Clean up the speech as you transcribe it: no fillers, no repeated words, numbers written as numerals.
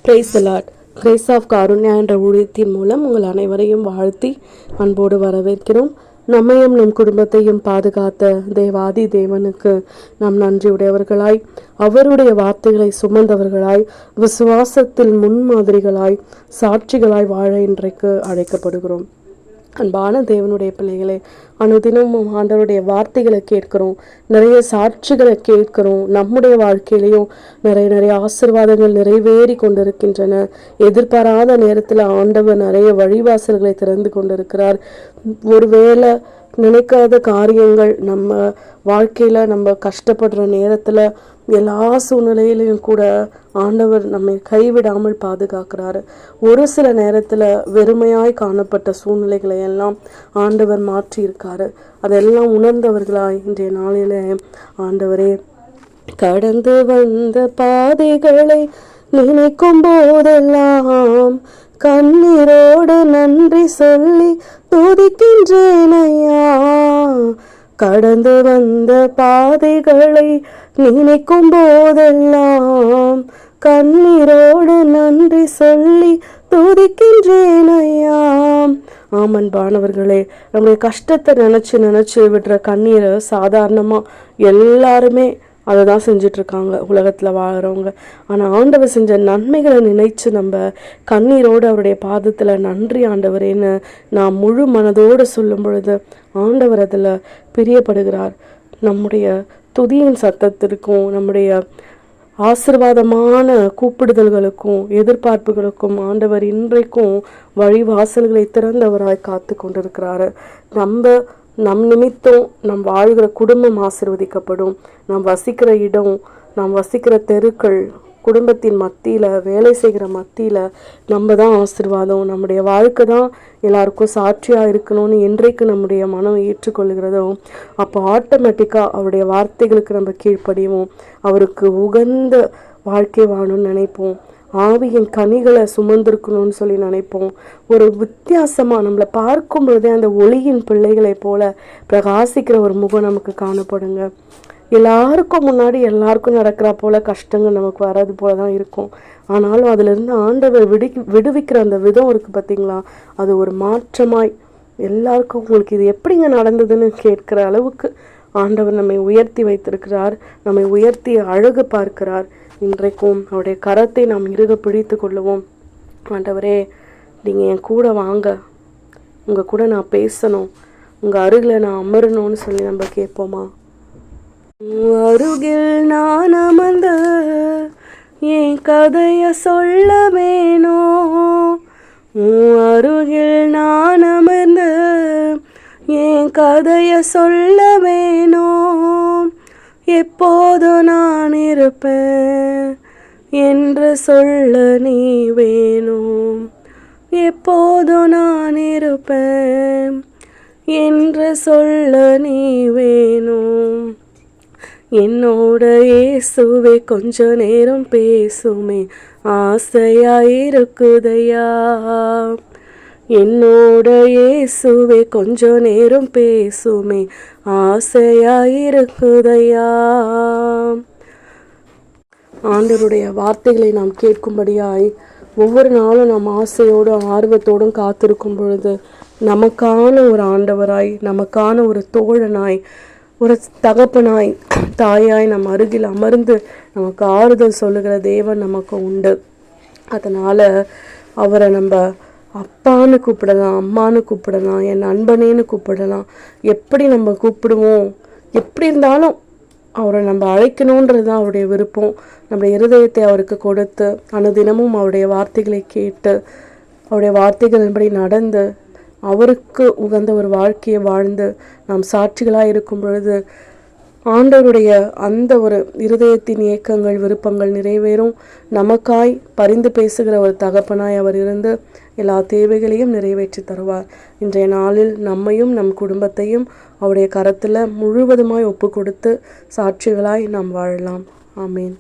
Price the lord. Grace of Karunya என்ற ஊழியத்தின் மூலம் உங்கள் அனைவரையும் வாழ்த்தி அன்போடு வரவேற்கிறோம். நம்மையும் நம் குடும்பத்தையும் பாதுகாத்த தேவாதி தேவனுக்கு நாம் நன்றியுடையவர்களாய், அவருடைய வார்த்தைகளை சுமந்தவர்களாய், விசுவாசத்தில் முன்மாதிரிகளாய், சாட்சிகளாய் வாழ இன்றைக்கு அழைக்கப்படுகிறோம். அன்பான தேவனுடைய பிள்ளைகளே, அனுதினமும் ஆண்டவருடைய வார்த்தைகளை கேட்கிறோம், நிறைய சாட்சிகளை கேட்கிறோம். நம்முடைய வாழ்க்கையிலையும் நிறைய ஆசீர்வாதங்கள் நிறைவேறி கொண்டிருக்கின்றன. எதிர்பாராத நேரத்தில் ஆண்டவர் நிறைய வழிவாசல்களை திறந்து கொண்டிருக்கிறார். ஒருவேளை நினைக்காத காரியங்கள் நம்ம வாழ்க்கையில் நம்ம கஷ்டப்படுற நேரத்தில் எல்லா சூழ்நிலையிலையும் கூட ஆண்டவர் நம்மை கைவிடாமல் பாதுகாக்கிறாரு. ஒரு சில நேரத்தில் வெறுமையாய் காணப்பட்ட சூழ்நிலைகளை எல்லாம் ஆண்டவர் மாற்றியிருக்காரு. அதெல்லாம் உணர்ந்தவர்களாய் இன்றைய நாளில் ஆண்டவரே, கடந்து வந்த பாதைகளை நினைக்கும் போதெல்லாம் கண்ணீரோடு நன்றி சொல்லி துதிக்கின்றேன் ஐயா. கடந்து வந்த பாதைகளை நினைக்கும் போதெல்லாம் கண்ணீரோடு நன்றி சொல்லி துதிக்கின்றேன் ஐயா. ஆமன்பானவர்களே, நம்முடைய கஷ்டத்தை நினச்சி விடுற கண்ணீரை சாதாரணமாக எல்லாருமே அதை தான் செஞ்சிட்ருக்காங்க உலகத்தில் வாழ்கிறவங்க. ஆனால் ஆண்டவர் செஞ்ச நன்மைகளை நினைச்சு நம்ம கண்ணீரோடு அவருடைய பாதத்தில் நன்றி ஆண்டவரேன்னு நான் முழு மனதோடு சொல்லும் பொழுது ஆண்டவர் அதில் பிரியப்படுகிறார். நம்முடைய துதியின் சத்தத்திற்கும் நம்முடைய ஆசீர்வாதமான கூப்பிடுதல்களுக்கும் எதிர்பார்ப்புகளுக்கும் ஆண்டவர் இன்றைக்கும் வழிவாசல்களை திறந்தவராய் காத்து கொண்டிருக்கிறாரு. நம் நிமித்தம் நம் வாழ்கிற குடும்பம் ஆசீர்வதிக்கப்படும். நாம் வசிக்கிற இடம், நாம் வசிக்கிற தெருக்கள், குடும்பத்தின் மத்தியில், வேலை செய்கிற மத்தியில் நம்ம தான் ஆசீர்வாதம். நம்முடைய வாழ்க்கை தான் எல்லாருக்கும் சாட்சியாக இருக்கணும்னு என்றைக்கு நம்முடைய மனம் ஏற்றுக்கொள்கிறதோ அப்போ ஆட்டோமேட்டிக்காக அவருடைய வார்த்தைகளுக்கு நம்ம கீழ்ப்படிவோம். அவருக்கு உகந்த வாழ்க்கை வாழணும்னு நினைப்போம். ஆவியின் கனிகளை சுமந்திருக்கணும்னு சொல்லி நினைப்போம். ஒரு வித்தியாசமாக நம்மளை பார்க்கும் பொழுதே அந்த ஒளியின் பிள்ளைகளை போல பிரகாசிக்கிற ஒரு முகம் நமக்கு காணப்படுங்க. எல்லாருக்கும் முன்னாடி எல்லாருக்கும் நடக்கிற போல கஷ்டங்கள் நமக்கு வர்றது போல தான் இருக்கும். ஆனாலும் அதிலிருந்து ஆண்டவர் விடுவிக்கிற அந்த விதம் இருக்குது பார்த்தீங்களா, அது ஒரு மாற்றமாய் எல்லாருக்கும் உங்களுக்கு இது எப்படிங்க நடந்ததுன்னு கேட்கிற அளவுக்கு ஆண்டவர் நம்மை உயர்த்தி வைத்திருக்கிறார். நம்மை உயர்த்தி அழகு பார்க்கிறார். இன்றைக்கும் அவருடைய கரத்தை நாம் இறுக பிடித்து கொள்ளுவோம். ஆண்டவரே, நீங்கள் என் கூட வாங்க, உங்கள் கூட நான் பேசணும், உங்கள் அருகில் நான் அமரணும்னு சொல்லி நம்ம கேட்போமா? அருகில் நான் அமர்ந்த என் கதையை சொல்ல வேணும். அருகில் நான் அமர்ந்த என் கதையை சொல்ல வேணும். எப்போதும் நான் இருப்பேன் என்று சொல்ல நீ வேணும். எப்போதும் நான் இருப்பேன் என்று சொல்ல நீ வேணும். என்னோட இயேசுவே கொஞ்ச நேரம் பேசுமே, ஆசையாயிருக்குதையா. என்னோட இயேசுவே கொஞ்ச நேரம் பேசுமே, ஆசையாயிருக்குதையா. ஆண்டவருடைய வார்த்தைகளை நாம் கேட்கும்படியாய் ஒவ்வொரு நாளும் நாம் ஆசையோடும் ஆர்வத்தோடும் காத்திருக்கும் பொழுது நமக்கான ஒரு ஆண்டவராய், நமக்கான ஒரு தோழனாய், ஒரு தகப்பனாய், தாயாய் நம் அருகில் அமர்ந்து நமக்கு ஆறுதல் சொல்லுகிற தேவன் நமக்கு உண்டு. அதனால் அவரை நம்ம அப்பான்னு கூப்பிடலாம், அம்மானு கூப்பிடலாம், என் நண்பனேன்னு கூப்பிடலாம். எப்படி நம்ம கூப்பிடுவோம், எப்படி இருந்தாலும் அவரை நம்ம அழைக்கணுன்றது தான் அவருடைய விருப்பம். நம்முடைய இருதயத்தை அவருக்கு கொடுத்து அனுதினமும் அவருடைய வார்த்தைகளை கேட்டு அவருடைய வார்த்தைகளின்படி நடந்து அவருக்கு உகந்த ஒரு வாழ்க்கையை வாழ்ந்து நாம் சாட்சிகளாக இருக்கும் பொழுது ஆண்டவருடைய அந்த ஒரு இருதயத்தின் ஏக்கங்கள், விருப்பங்கள் நிறைவேறும். நமக்காய் பரிந்து பேசுகிற ஒரு தகப்பனாய் அவர் இருந்து எல்லா தேவைகளையும் நிறைவேற்றி தருவார். இன்றைய நாளில் நம்மையும் நம் குடும்பத்தையும் அவருடைய கரத்தில் முழுவதுமாய் ஒப்பு கொடுத்து சாட்சிகளாய் நாம் வாழலாம். ஆமீன்.